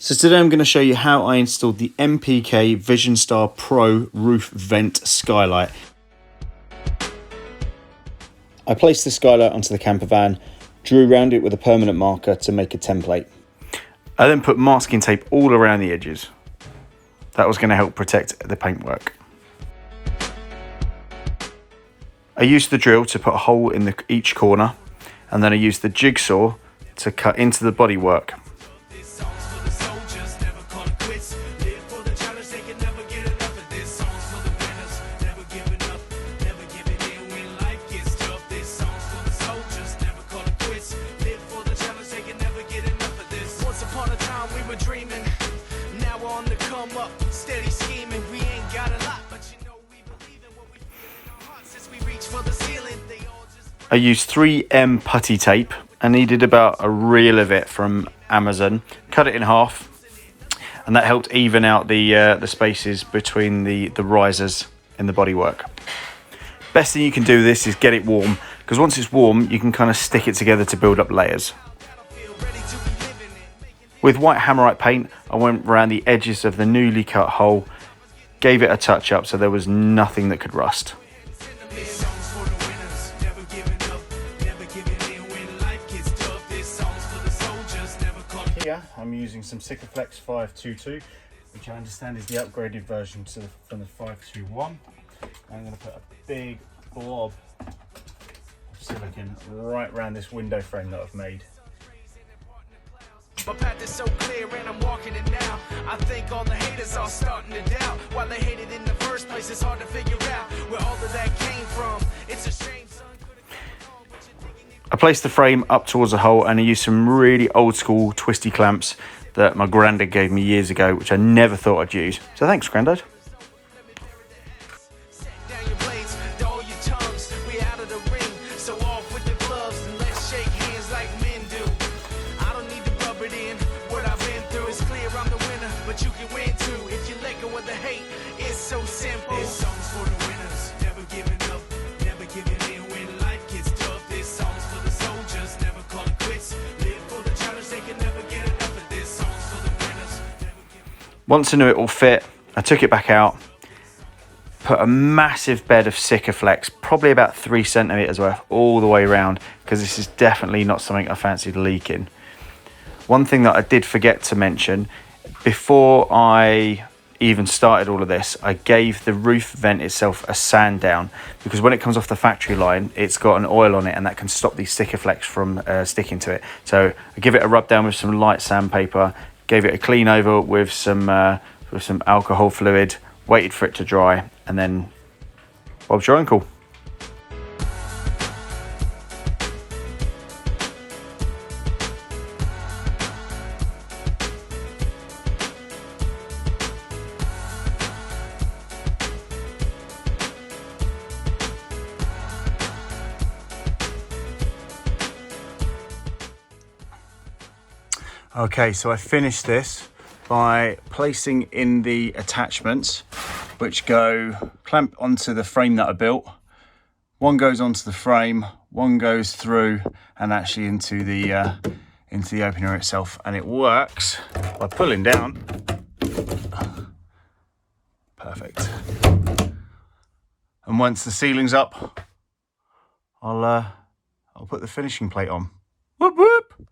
So today I'm going to show you how I installed the MPK Vision Star Pro roof vent skylight. I placed the skylight onto the camper van, drew around it with a permanent marker to make a template. I then put masking tape all around the edges. That was going to help protect the paintwork. I used the drill to put a hole in each corner, and then I used the jigsaw to cut into the bodywork. I used 3M putty tape. I needed about a reel of it from Amazon. Cut it in half, and that helped even out the spaces between the risers in the bodywork. Best thing you can do with this is get it warm, because once it's warm you can kind of stick it together to build up layers. With white hammerite paint, I went around the edges of the newly cut hole, gave it a touch up so there was nothing that could rust. Here I'm using some Sikaflex 522, which I understand is the upgraded version from the 521. I'm going to put a big blob of silicone right around this window frame that I've made. My path is so clear and I'm walking it now. I think all the haters are starting to doubt. Why they hated in the first place, it's hard to figure out where all of that came from. It's a shame, son. I placed the frame up towards the hole, and I used some really old school twisty clamps that my granddad gave me years ago, which I never thought I'd use. So thanks, Grandad. Once I knew it all fit, I took it back out, put a massive bed of Sikaflex, probably about 3 centimeters worth, all the way around, because this is definitely not something I fancied leaking. One thing that I did forget to mention, before I even started all of this, I gave the roof vent itself a sand down, because when it comes off the factory line, it's got an oil on it, and that can stop these Sikaflex from sticking to it. So I give it a rub down with some light sandpaper, gave it a clean over with some alcohol fluid, waited for it to dry, and then Bob's your uncle. Okay, so I finished this by placing in the attachments, which go clamp onto the frame that I built. One goes onto the frame, one goes through and actually into the opener itself, and it works by pulling down. Perfect. And once the ceiling's up, I'll put the finishing plate on. Whoop whoop!